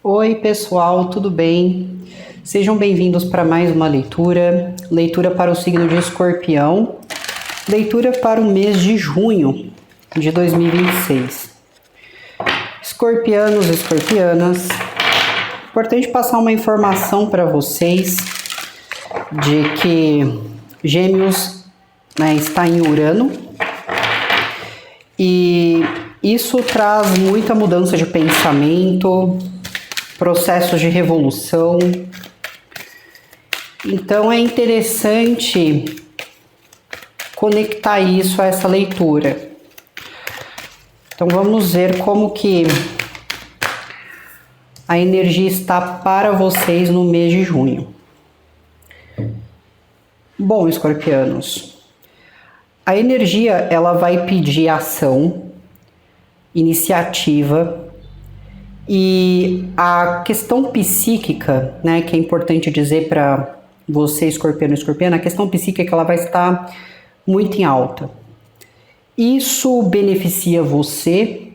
Oi, pessoal, tudo bem? Sejam bem-vindos para mais uma leitura para o signo de Escorpião, leitura para o mês de junho de 2026. Escorpianos, escorpianas, importante passar uma informação para vocês de que Gêmeos, está em Urano e isso traz muita mudança de pensamento, processos de revolução. Então é interessante conectar isso a essa leitura. Então vamos ver como que a energia está para vocês no mês de junho. Bom, escorpianos, a energia ela vai pedir ação, iniciativa. E a questão psíquica, que é importante dizer para você, escorpiano e escorpiana, a questão psíquica ela vai estar muito em alta. Isso beneficia você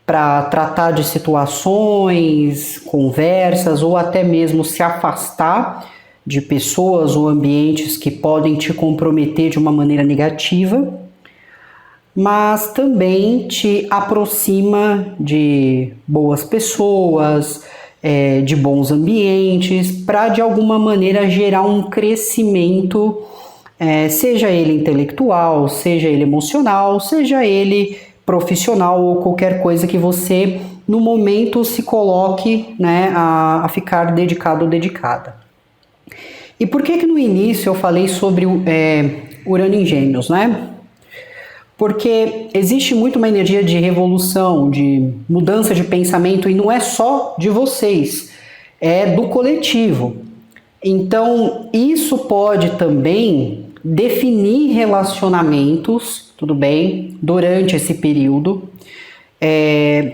para tratar de situações, conversas ou até mesmo se afastar de pessoas ou ambientes que podem te comprometer de uma maneira negativa, mas também te aproxima de boas pessoas, de bons ambientes, para de alguma maneira gerar um crescimento, seja ele intelectual, seja ele emocional, seja ele profissional ou qualquer coisa que você no momento se coloque a ficar dedicado ou dedicada. E por que no início eu falei sobre Urano em Gêmeos, Porque existe muito uma energia de revolução, de mudança de pensamento, e não é só de vocês, é do coletivo. Então, isso pode também definir relacionamentos, tudo bem, durante esse período.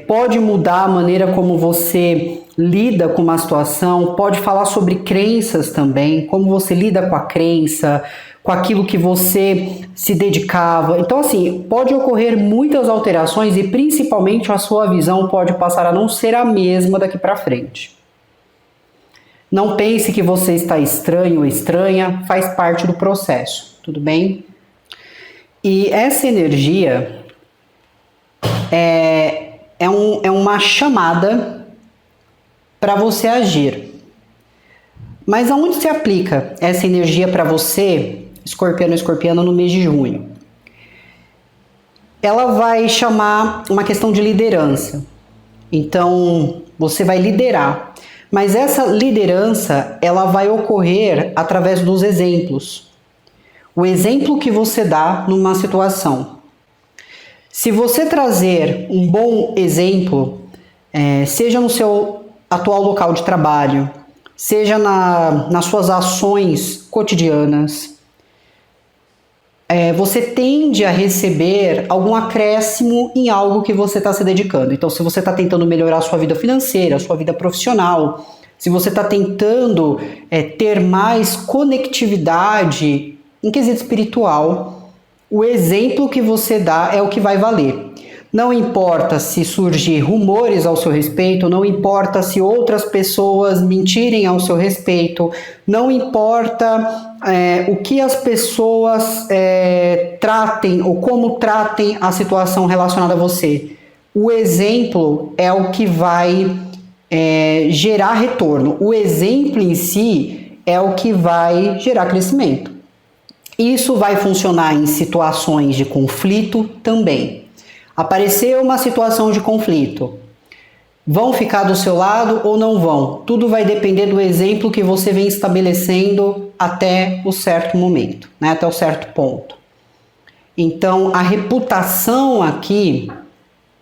Pode mudar a maneira como você lida com uma situação, pode falar sobre crenças também, como você lida com a crença, com aquilo que você se dedicava. Então, assim, pode ocorrer muitas alterações e principalmente a sua visão pode passar a não ser a mesma daqui para frente. Não pense que você está estranho ou estranha, faz parte do processo, tudo bem? E essa energia é uma chamada para você agir. Mas aonde se aplica essa energia para você, escorpiano e escorpiana, no mês de junho? Ela vai chamar uma questão de liderança. Então, você vai liderar. Mas essa liderança, ela vai ocorrer através dos exemplos. O exemplo que você dá numa situação. Se você trazer um bom exemplo, seja no seu atual local de trabalho, seja nas suas ações cotidianas, você tende a receber algum acréscimo em algo que você está se dedicando. Então, se você está tentando melhorar a sua vida financeira, a sua vida profissional, se você está tentando ter mais conectividade em quesito espiritual, o exemplo que você dá é o que vai valer. Não importa se surgir rumores ao seu respeito, não importa se outras pessoas mentirem ao seu respeito, não importa o que as pessoas tratem ou como tratem a situação relacionada a você. O exemplo é o que vai gerar retorno. O exemplo em si é o que vai gerar crescimento. Isso vai funcionar em situações de conflito também. Apareceu uma situação de conflito. Vão ficar do seu lado ou não vão? Tudo vai depender do exemplo que você vem estabelecendo até o certo momento, até o certo ponto. Então, a reputação aqui,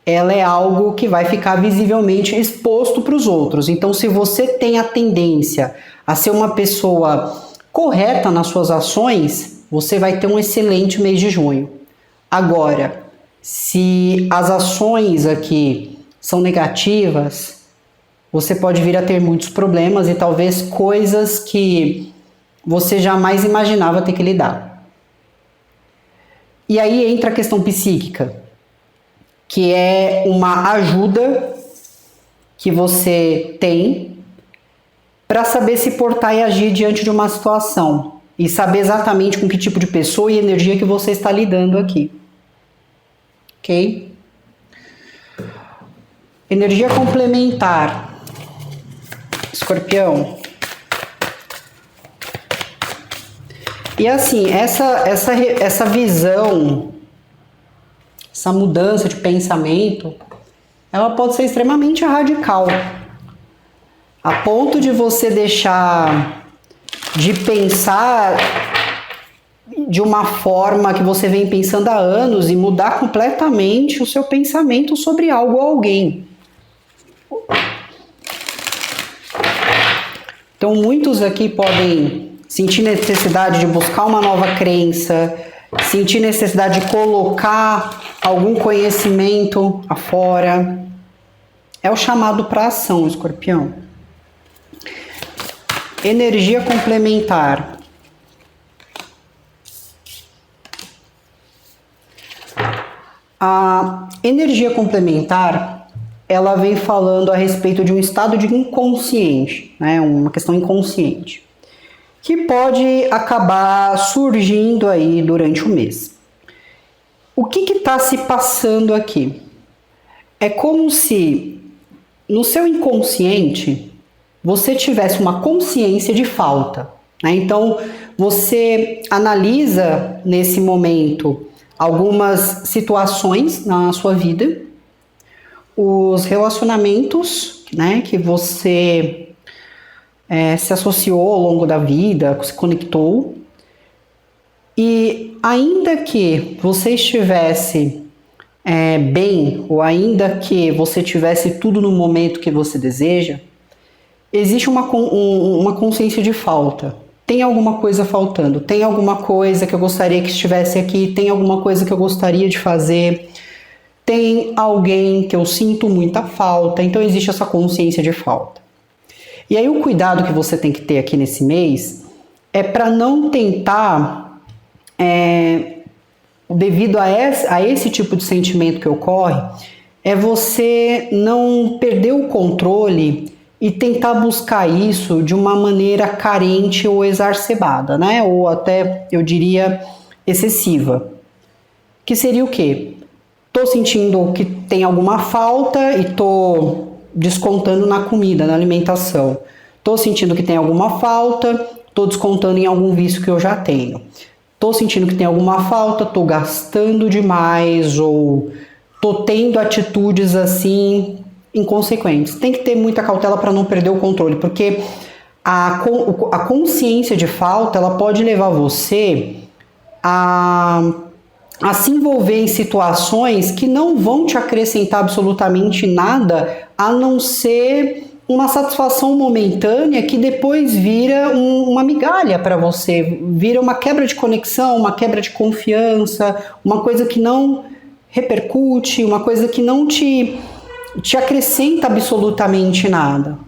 ela é algo que vai ficar visivelmente exposto para os outros. Então, se você tem a tendência a ser uma pessoa correta nas suas ações, você vai ter um excelente mês de junho. Agora, se as ações aqui são negativas, você pode vir a ter muitos problemas e talvez coisas que você jamais imaginava ter que lidar. E aí entra a questão psíquica, que é uma ajuda que você tem para saber se portar e agir diante de uma situação e saber exatamente com que tipo de pessoa e energia que você está lidando aqui. Ok? Energia complementar. Escorpião. E assim, essa visão, essa mudança de pensamento, ela pode ser extremamente radical. A ponto de você deixar de pensar de uma forma que você vem pensando há anos e mudar completamente o seu pensamento sobre algo ou alguém. Então, muitos aqui podem sentir necessidade de buscar uma nova crença, sentir necessidade de colocar algum conhecimento afora. É o chamado para ação, Escorpião. Energia complementar. A energia complementar, ela vem falando a respeito de um estado de inconsciente, né? Uma questão inconsciente, que pode acabar surgindo aí durante o mês. O que está se passando aqui? É como se no seu inconsciente você tivesse uma consciência de falta, né? Então, você analisa nesse momento algumas situações na sua vida, os relacionamentos, né, que você se associou ao longo da vida, se conectou, e ainda que você estivesse bem, ou ainda que você tivesse tudo no momento que você deseja, existe uma consciência de falta. Tem alguma coisa faltando, tem alguma coisa que eu gostaria que estivesse aqui, tem alguma coisa que eu gostaria de fazer, tem alguém que eu sinto muita falta, então existe essa consciência de falta. E aí o cuidado que você tem que ter aqui nesse mês é para não tentar, devido a esse tipo de sentimento que ocorre, é você não perder o controle e tentar buscar isso de uma maneira carente ou exacerbada, né? Ou até, eu diria, excessiva. Que seria o quê? Tô sentindo que tem alguma falta e tô descontando na comida, na alimentação. Tô sentindo que tem alguma falta, tô descontando em algum vício que eu já tenho. Tô sentindo que tem alguma falta, tô gastando demais ou tô tendo atitudes assim inconsequentes. Tem que ter muita cautela para não perder o controle, porque a consciência de falta, ela pode levar você a se envolver em situações que não vão te acrescentar absolutamente nada, a não ser uma satisfação momentânea que depois vira uma migalha para você, vira uma quebra de conexão, uma quebra de confiança, uma coisa que não repercute, uma coisa que não te acrescenta absolutamente nada.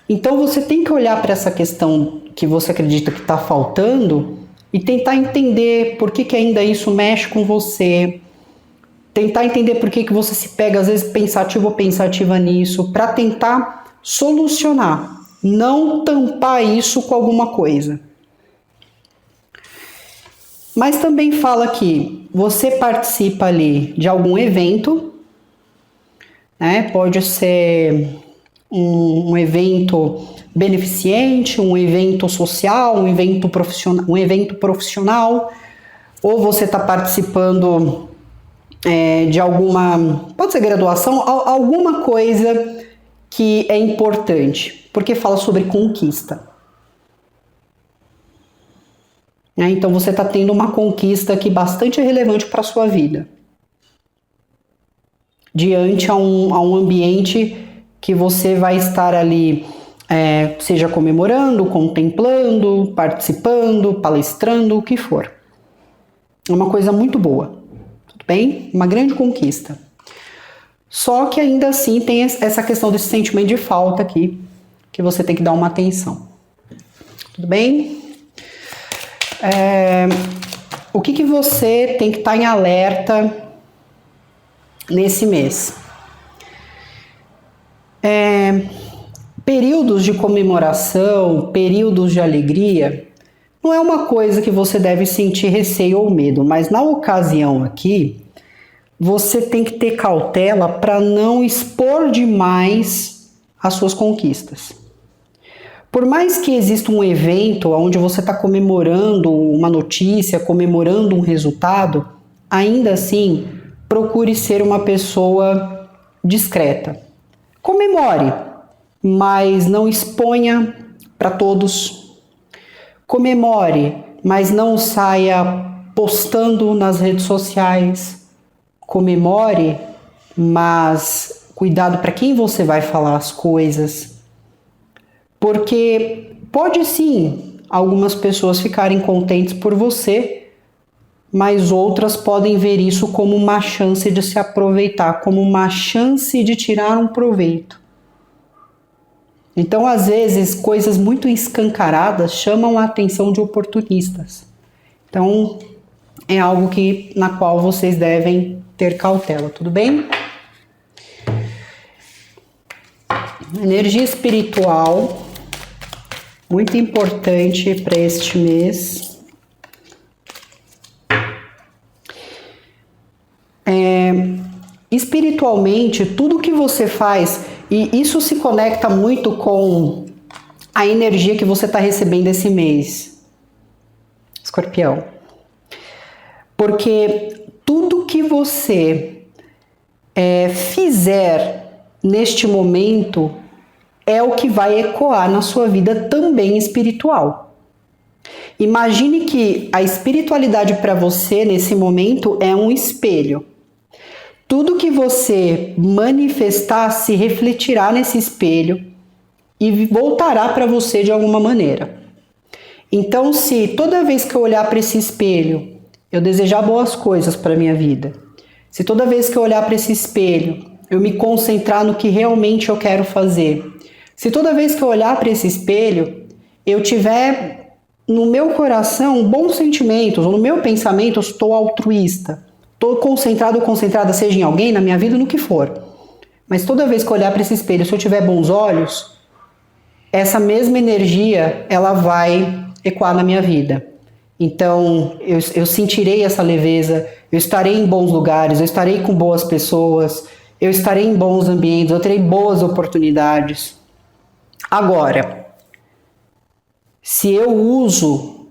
Então você tem que olhar para essa questão que você acredita que está faltando e tentar entender por que ainda isso mexe com você, tentar entender por que você se pega às vezes pensativo ou pensativa nisso, para tentar solucionar, não tampar isso com alguma coisa. Mas também fala que você participa ali de algum evento, né? Pode ser um evento beneficente, um evento social, um evento profissional, ou você está participando de alguma, pode ser graduação, alguma coisa que é importante, porque fala sobre conquista. Então você está tendo uma conquista aqui bastante relevante para a sua vida, diante a um ambiente que você vai estar ali, seja comemorando, contemplando, participando, palestrando, o que for. É uma coisa muito boa, tudo bem? Uma grande conquista. Só que ainda assim tem essa questão desse sentimento de falta aqui, que você tem que dar uma atenção. Tudo bem? O que você tem que estar em alerta nesse mês? períodos de comemoração, períodos de alegria, não é uma coisa que você deve sentir receio ou medo, mas na ocasião aqui, você tem que ter cautela para não expor demais as suas conquistas. Por mais que exista um evento onde você está comemorando uma notícia, comemorando um resultado, ainda assim, procure ser uma pessoa discreta. Comemore, mas não exponha para todos. Comemore, mas não saia postando nas redes sociais. Comemore, mas cuidado para quem você vai falar as coisas. Porque pode sim algumas pessoas ficarem contentes por você, mas outras podem ver isso como uma chance de se aproveitar, como uma chance de tirar um proveito. Então, às vezes, coisas muito escancaradas chamam a atenção de oportunistas. Então, é algo na qual vocês devem ter cautela, tudo bem? Energia espiritual, muito importante para este mês. Espiritualmente, tudo que você faz, e isso se conecta muito com a energia que você está recebendo esse mês, Escorpião. Porque tudo que você fizer neste momento é o que vai ecoar na sua vida também espiritual. Imagine que a espiritualidade para você nesse momento é um espelho. Tudo que você manifestar se refletirá nesse espelho e voltará para você de alguma maneira. Então, se toda vez que eu olhar para esse espelho, eu desejar boas coisas para a minha vida, se toda vez que eu olhar para esse espelho, eu me concentrar no que realmente eu quero fazer, se toda vez que eu olhar para esse espelho, eu tiver no meu coração bons sentimentos, ou no meu pensamento eu estou altruísta, estou concentrado ou concentrada, seja em alguém, na minha vida, no que for. Mas toda vez que eu olhar para esse espelho, se eu tiver bons olhos, essa mesma energia, ela vai ecoar na minha vida. Então, eu sentirei essa leveza, eu estarei em bons lugares, eu estarei com boas pessoas, eu estarei em bons ambientes, eu terei boas oportunidades. Agora, se eu uso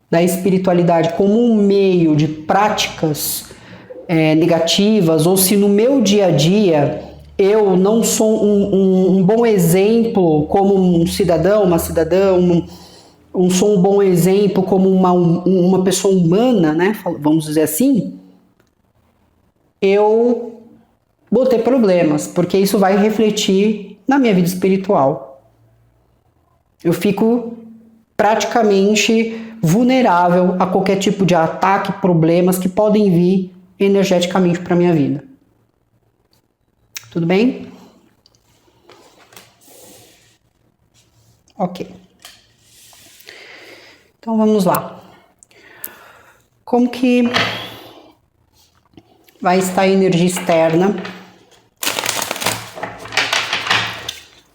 da espiritualidade como um meio de práticas negativas, ou se no meu dia a dia eu não sou um bom exemplo como um cidadão, uma cidadã, sou um bom exemplo como uma pessoa humana, né? Vamos dizer assim, eu vou ter problemas, porque isso vai refletir na minha vida espiritual. Eu fico praticamente vulnerável a qualquer tipo de ataque, problemas que podem vir energeticamente para a minha vida. Tudo bem? Ok. Então vamos lá. Como que vai estar a energia externa?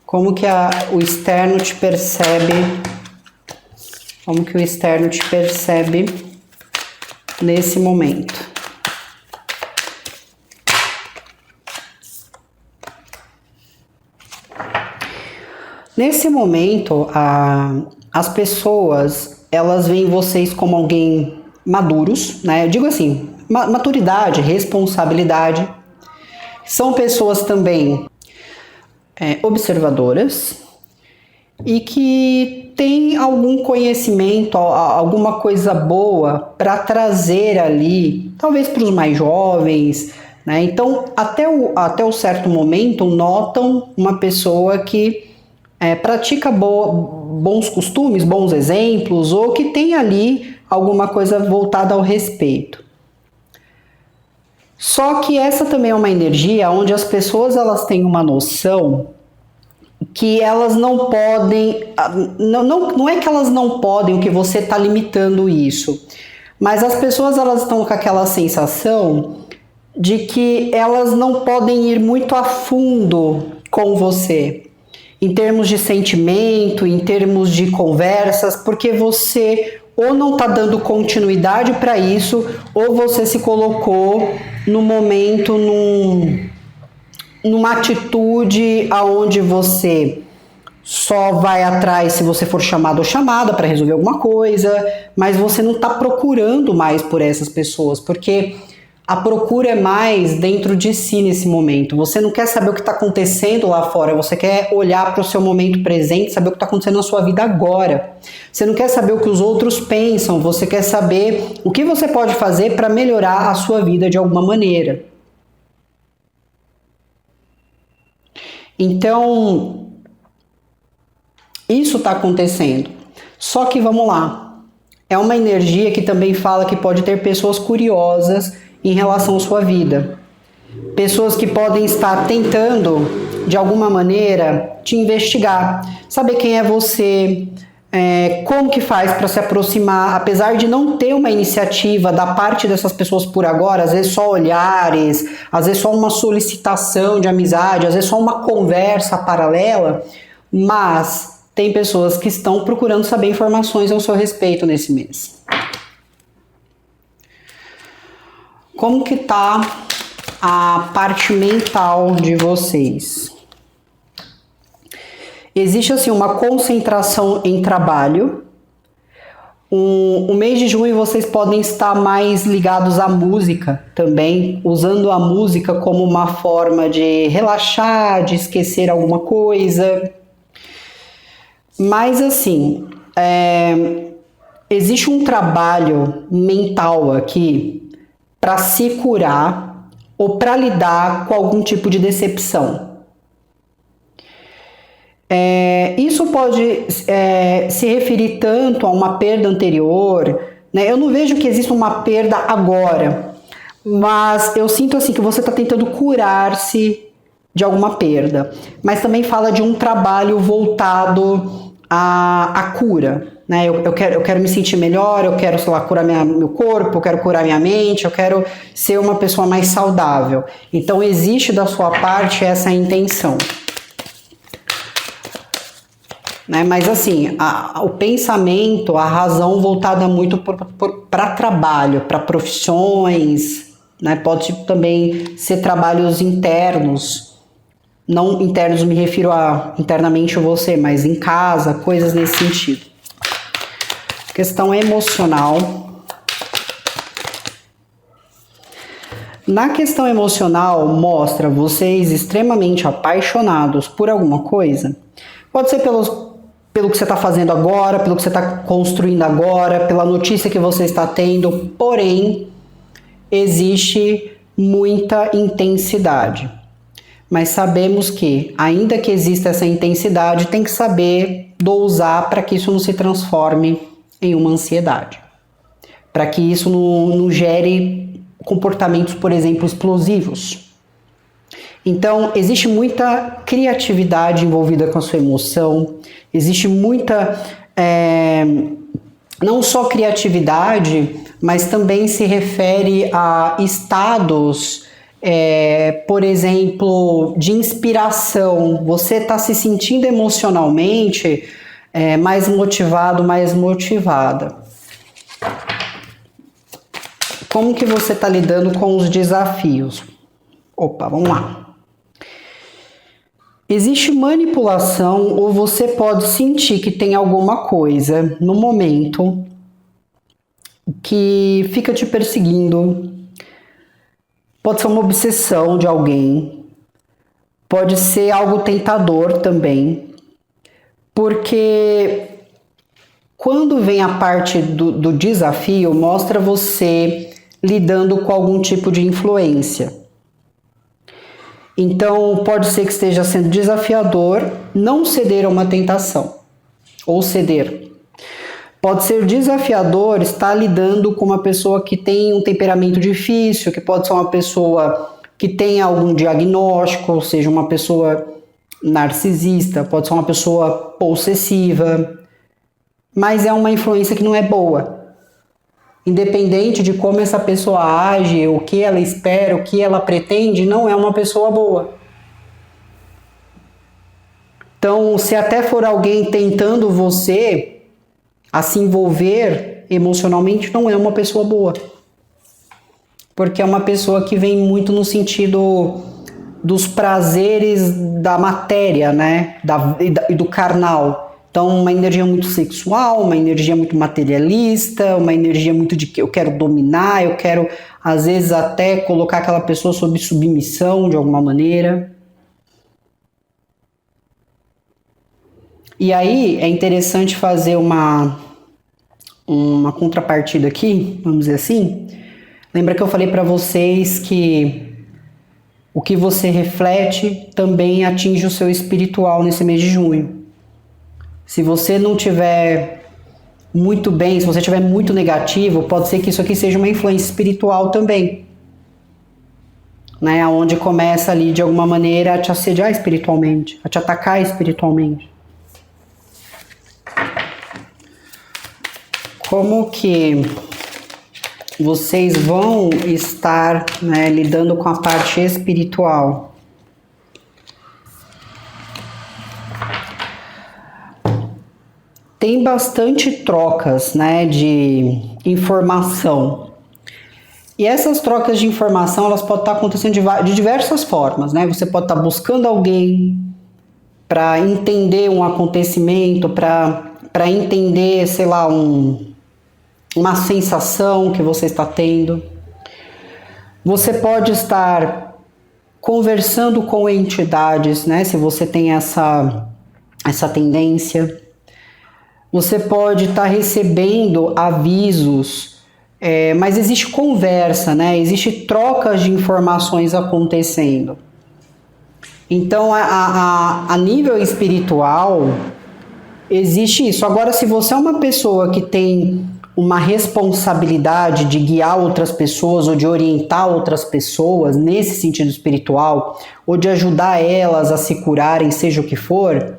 Como que o externo te percebe? Como que o externo te percebe nesse momento? Nesse momento, as pessoas, elas veem vocês como alguém maduros, né? Eu digo assim, maturidade, responsabilidade. São pessoas também observadoras e que têm algum conhecimento, alguma coisa boa para trazer ali, talvez para os mais jovens, né? Então, até o certo momento, notam uma pessoa que pratica bons costumes, bons exemplos, ou que tem ali alguma coisa voltada ao respeito. Só que essa também é uma energia onde as pessoas elas têm uma noção que elas não podem, não é que elas não podem, o que você está limitando isso, mas as pessoas elas estão com aquela sensação de que elas não podem ir muito a fundo com você. em termos de sentimento, em termos de conversas, porque você ou não está dando continuidade para isso, ou você se colocou no momento, numa atitude aonde você só vai atrás se você for chamado ou chamada para resolver alguma coisa, mas você não está procurando mais por essas pessoas, porque a procura é mais dentro de si nesse momento. Você não quer saber o que está acontecendo lá fora, você quer olhar para o seu momento presente, saber o que está acontecendo na sua vida agora. Você não quer saber o que os outros pensam, você quer saber o que você pode fazer para melhorar a sua vida de alguma maneira. Então, isso está acontecendo. Só que vamos lá, é uma energia que também fala que pode ter pessoas curiosas em relação à sua vida. Pessoas que podem estar tentando, de alguma maneira, te investigar. Saber quem é você, como que faz para se aproximar, apesar de não ter uma iniciativa da parte dessas pessoas por agora, às vezes só olhares, às vezes só uma solicitação de amizade, às vezes só uma conversa paralela, mas tem pessoas que estão procurando saber informações ao seu respeito nesse mês. Como que tá a parte mental de vocês? Existe assim uma concentração em trabalho. O mês de junho vocês podem estar mais ligados à música também, usando a música como uma forma de relaxar, de esquecer alguma coisa. Mas assim, existe um trabalho mental aqui para se curar ou para lidar com algum tipo de decepção. Isso pode se referir tanto a uma perda anterior, né? Eu não vejo que exista uma perda agora, mas eu sinto assim que você está tentando curar-se de alguma perda, mas também fala de um trabalho voltado à cura. Né? Eu quero me sentir melhor, eu quero, sei lá, curar meu corpo, eu quero curar minha mente, eu quero ser uma pessoa mais saudável. Então existe da sua parte essa intenção. Né? Mas assim, o pensamento, a razão voltada muito para trabalho, para profissões, né? Pode também ser trabalhos internos. Não internos, me refiro a internamente você, mas em casa, coisas nesse sentido. Questão emocional. Na questão emocional, mostra vocês extremamente apaixonados por alguma coisa. Pode ser pelo que você está fazendo agora, pelo que você está construindo agora, pela notícia que você está tendo, porém, existe muita intensidade. Mas sabemos que, ainda que exista essa intensidade, tem que saber dosar para que isso não se transforme em uma ansiedade. Para que isso não gere comportamentos, por exemplo, explosivos. Então, existe muita criatividade envolvida com a sua emoção, existe muita, não só criatividade, mas também se refere a estados, por exemplo, de inspiração. Você está se sentindo emocionalmente mais motivado, mais motivada. Como que você está lidando com os desafios? Opa, vamos lá. Existe manipulação ou você pode sentir que tem alguma coisa no momento que fica te perseguindo. Pode ser uma obsessão de alguém. Pode ser algo tentador também. Porque quando vem a parte do desafio, mostra você lidando com algum tipo de influência. Então, pode ser que esteja sendo desafiador não ceder a uma tentação, ou ceder. Pode ser desafiador estar lidando com uma pessoa que tem um temperamento difícil, que pode ser uma pessoa que tem algum diagnóstico, ou seja, uma pessoa narcisista, pode ser uma pessoa possessiva, mas é uma influência que não é boa. Independente de como essa pessoa age, o que ela espera, o que ela pretende, não é uma pessoa boa. Então, se até for alguém tentando você a se envolver emocionalmente, não é uma pessoa boa. Porque é uma pessoa que vem muito no sentido dos prazeres da matéria, né? E do carnal. Então, uma energia muito sexual, uma energia muito materialista, uma energia muito de que eu quero dominar, eu quero, às vezes, até colocar aquela pessoa sob submissão de alguma maneira. E aí é interessante fazer uma contrapartida aqui, vamos dizer assim. Lembra que eu falei para vocês que o que você reflete também atinge o seu espiritual nesse mês de junho. Se você não tiver muito bem, se você tiver muito negativo, pode ser que isso aqui seja uma influência espiritual também. Né? Onde começa ali de alguma maneira a te assediar espiritualmente, a te atacar espiritualmente. Como que vocês vão estar, né, lidando com a parte espiritual? Tem bastante trocas, né, de informação. E essas trocas de informação, elas podem estar acontecendo de diversas formas, né? Você pode estar buscando alguém para entender um acontecimento, para entender, sei lá, uma sensação que você está tendo. Você pode estar conversando com entidades, né? Se você tem essa tendência. Você pode estar recebendo avisos, mas existe conversa, né? Existe trocas de informações acontecendo. Então, a nível espiritual, existe isso. Agora, se você é uma pessoa que tem uma responsabilidade de guiar outras pessoas ou de orientar outras pessoas nesse sentido espiritual, ou de ajudar elas a se curarem, seja o que for,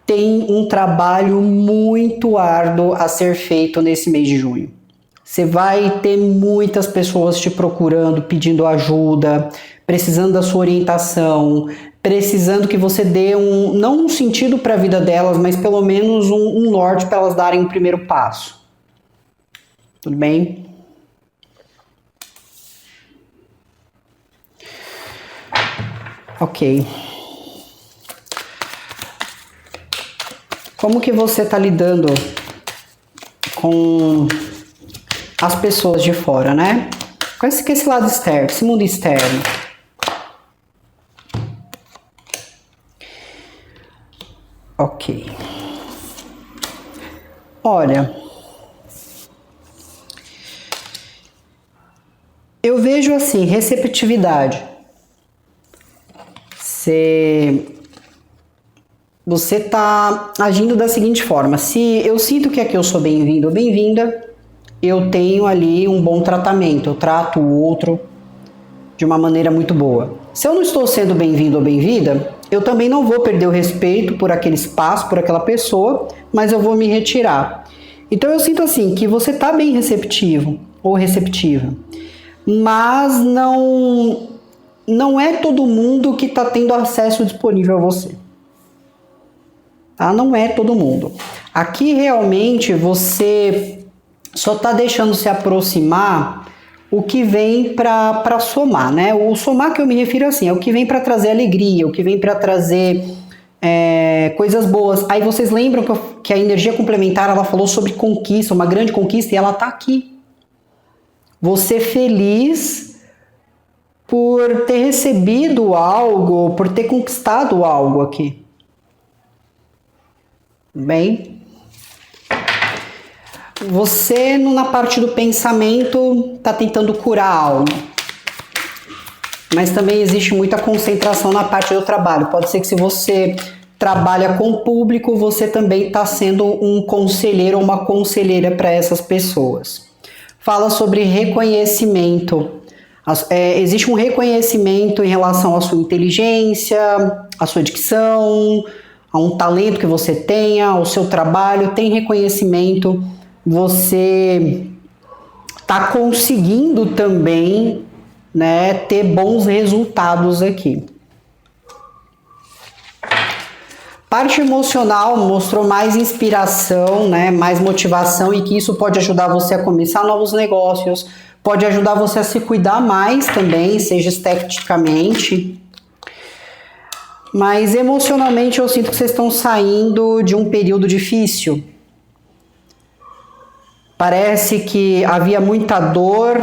tem um trabalho muito árduo a ser feito nesse mês de junho. Você vai ter muitas pessoas te procurando, pedindo ajuda, precisando da sua orientação, precisando que você dê não um sentido para a vida delas, mas pelo menos um norte para elas darem o primeiro passo. Tudo bem? Ok. Como que você está lidando com as pessoas de fora, né? Com esse lado externo, esse mundo externo. Ok. Olha, eu vejo assim, receptividade. Você está agindo da seguinte forma: se eu sinto que aqui eu sou bem-vindo ou bem-vinda, eu tenho ali um bom tratamento, eu trato o outro de uma maneira muito boa. Se eu não estou sendo bem-vindo ou bem-vinda, eu também não vou perder o respeito por aquele espaço, por aquela pessoa, mas eu vou me retirar. Então eu sinto assim, que você está bem receptivo ou receptiva, mas não é todo mundo que está tendo acesso disponível a você. Tá? Não é todo mundo. Aqui realmente você só está deixando se aproximar o que vem para somar, né? O somar que eu me refiro assim, é o que vem para trazer alegria, o que vem para trazer coisas boas. Aí vocês lembram que a energia complementar, ela falou sobre conquista, uma grande conquista, e ela está aqui. Você feliz por ter recebido algo, por ter conquistado algo aqui. Bem, você na parte do pensamento está tentando curar algo, mas também existe muita concentração na parte do trabalho. Pode ser que se você trabalha com o público, você também está sendo um conselheiro ou uma conselheira para essas pessoas. Fala sobre reconhecimento. Existe um reconhecimento em relação à sua inteligência, à sua dicção, a um talento que você tenha, ao seu trabalho, tem reconhecimento. Você está conseguindo também, né, ter bons resultados aqui. Parte emocional mostrou mais inspiração, né, mais motivação e que isso pode ajudar você a começar novos negócios, pode ajudar você a se cuidar mais também, seja esteticamente. Mas emocionalmente eu sinto que vocês estão saindo de um período difícil. Parece que havia muita dor,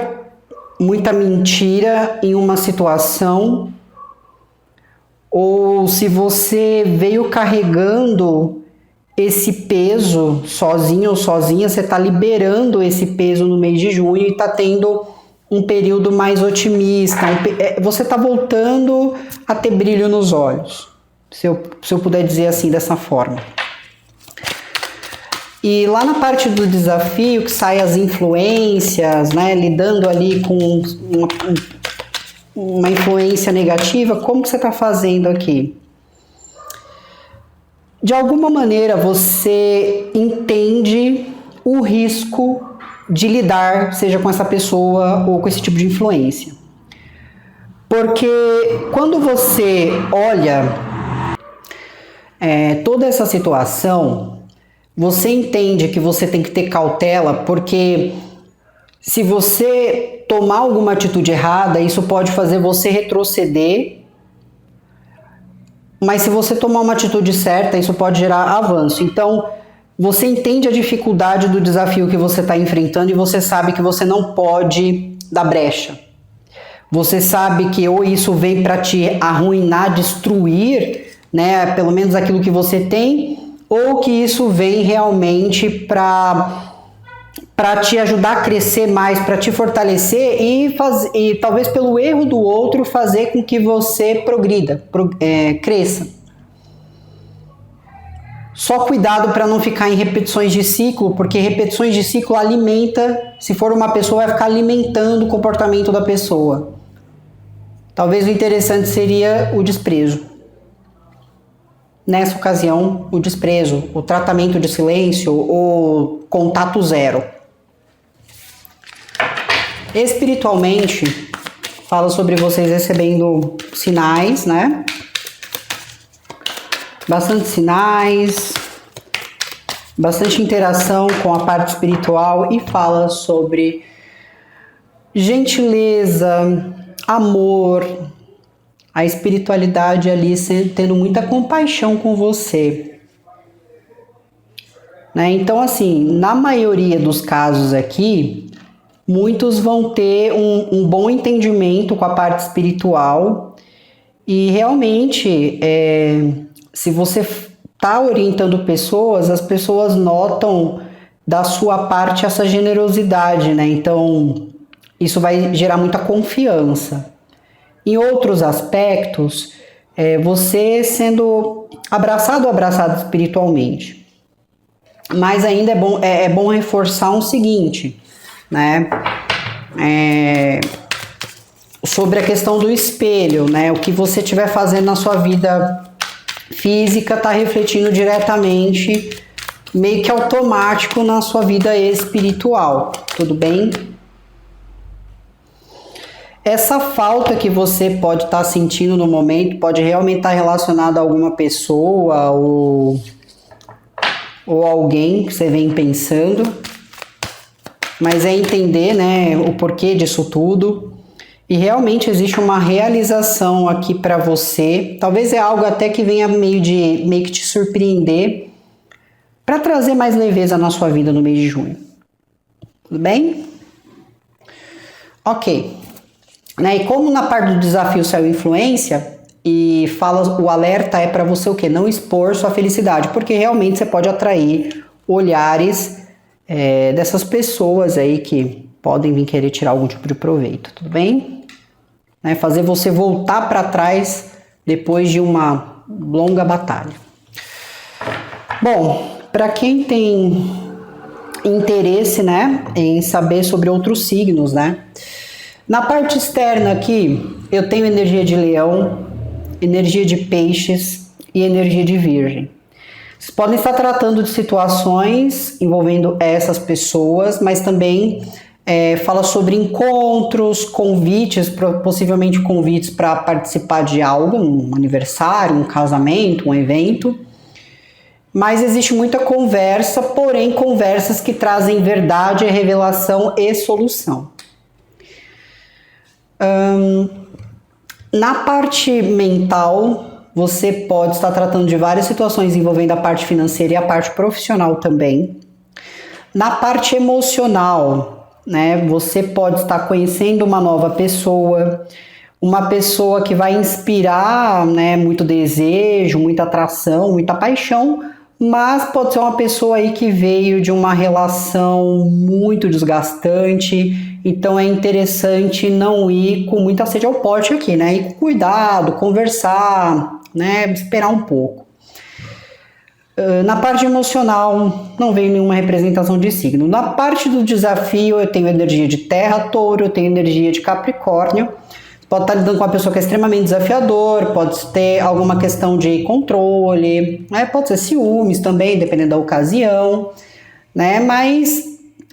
muita mentira em uma situação. Ou se você veio carregando esse peso sozinho ou sozinha, você está liberando esse peso no mês de junho e está tendo um período mais otimista. Você está voltando a ter brilho nos olhos, se eu puder dizer assim, dessa forma. E lá na parte do desafio, que sai as influências, né, lidando ali com uma influência negativa, como que você está fazendo aqui? De alguma maneira você entende o risco de lidar, seja com essa pessoa ou com esse tipo de influência. Porque quando você olha toda essa situação, você entende que você tem que ter cautela, porque se você tomar alguma atitude errada, isso pode fazer você retroceder, mas se você tomar uma atitude certa, isso pode gerar avanço. Então, você entende a dificuldade do desafio que você está enfrentando e você sabe que você não pode dar brecha. Você sabe que ou isso vem para te arruinar, destruir, né, pelo menos aquilo que você tem, ou que isso vem realmente para te ajudar a crescer mais, para te fortalecer e talvez pelo erro do outro fazer com que você progrida, cresça. Só cuidado para não ficar em repetições de ciclo, porque repetições de ciclo alimenta, se for uma pessoa, vai ficar alimentando o comportamento da pessoa. Talvez o interessante seria o desprezo. Nessa ocasião, o desprezo, o tratamento de silêncio, o contato zero. Espiritualmente, fala sobre vocês recebendo sinais, né? Bastante sinais, bastante interação com a parte espiritual e fala sobre gentileza, amor, a espiritualidade ali tendo muita compaixão com você. Né? Então, assim, na maioria dos casos aqui, muitos vão ter um bom entendimento com a parte espiritual e realmente, se você está orientando pessoas, as pessoas notam da sua parte essa generosidade, né? Então, isso vai gerar muita confiança. Em outros aspectos, você sendo abraçado espiritualmente. Mas ainda é bom reforçar o seguinte, né? Sobre a questão do espelho, né? O que você estiver fazendo na sua vida física está refletindo diretamente, meio que automático, na sua vida espiritual, tudo bem? Essa falta que você pode estar sentindo no momento pode realmente estar relacionada a alguma pessoa ou alguém que você vem pensando, mas é entender, né, o porquê disso tudo. E realmente existe uma realização aqui para você. Talvez é algo até que venha meio que te surpreender para trazer mais leveza na sua vida no mês de junho. Tudo bem? Ok. Né? E como na parte do desafio saiu influência e fala, o alerta é para você o quê? Não expor sua felicidade, porque realmente você pode atrair olhares dessas pessoas aí que podem vir querer tirar algum tipo de proveito, tudo bem? Né? Fazer você voltar para trás depois de uma longa batalha. Bom, para quem tem interesse, né, em saber sobre outros signos, né? Na parte externa aqui, eu tenho energia de leão, energia de peixes e energia de virgem. Vocês podem estar tratando de situações envolvendo essas pessoas, mas também fala sobre encontros, convites, possivelmente convites para participar de algo, um aniversário, um casamento, um evento. Mas existe muita conversa, porém conversas que trazem verdade, revelação e solução. Na parte mental, você pode estar tratando de várias situações envolvendo a parte financeira e a parte profissional também. Na parte emocional, né, você pode estar conhecendo uma nova pessoa, uma pessoa que vai inspirar, né, muito desejo, muita atração, muita paixão, mas pode ser uma pessoa aí que veio de uma relação muito desgastante, então é interessante não ir com muita sede ao pote aqui, né? Ir com cuidado, conversar, né? Esperar um pouco. Na parte emocional, não veio nenhuma representação de signo. Na parte do desafio, eu tenho energia de Terra, Touro, eu tenho energia de Capricórnio. Pode estar lidando com uma pessoa que é extremamente desafiador, pode ter alguma questão de controle, né? Pode ser ciúmes também, dependendo da ocasião, né? Mas,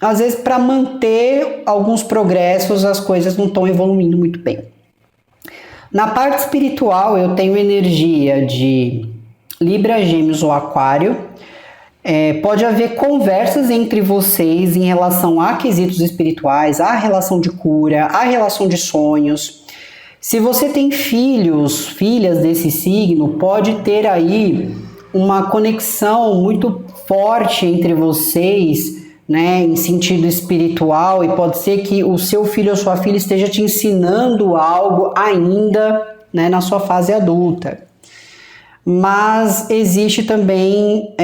às vezes, para manter alguns progressos, as coisas não estão evoluindo muito bem. Na parte espiritual, eu tenho energia de Libra, Gêmeos ou Aquário. Pode haver conversas entre vocês em relação a quesitos espirituais, a relação de cura, a relação de sonhos. Se você tem filhos, filhas desse signo, pode ter aí uma conexão muito forte entre vocês, né, em sentido espiritual, e pode ser que o seu filho ou sua filha esteja te ensinando algo ainda, né, na sua fase adulta. Mas existe também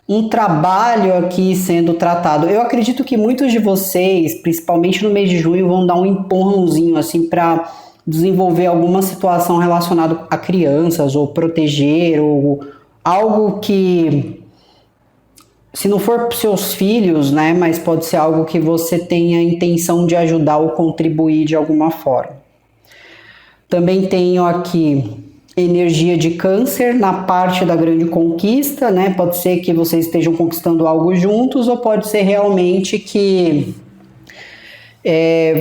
um trabalho aqui sendo tratado. Eu acredito que muitos de vocês, principalmente no mês de junho, vão dar um empurrãozinho assim para desenvolver alguma situação relacionada a crianças ou proteger ou algo que, se não for para seus filhos, né, mas pode ser algo que você tenha a intenção de ajudar ou contribuir de alguma forma. Também tenho aqui energia de Câncer na parte da grande conquista, né? Pode ser que vocês estejam conquistando algo juntos, ou pode ser realmente que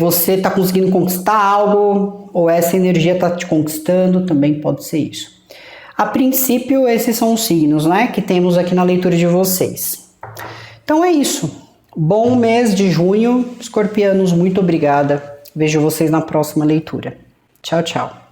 você está conseguindo conquistar algo, ou essa energia está te conquistando, também pode ser isso. A princípio, esses são os signos, né, que temos aqui na leitura de vocês. Então é isso. Bom mês de junho, escorpianos, muito obrigada. Vejo vocês na próxima leitura. Tchau, tchau.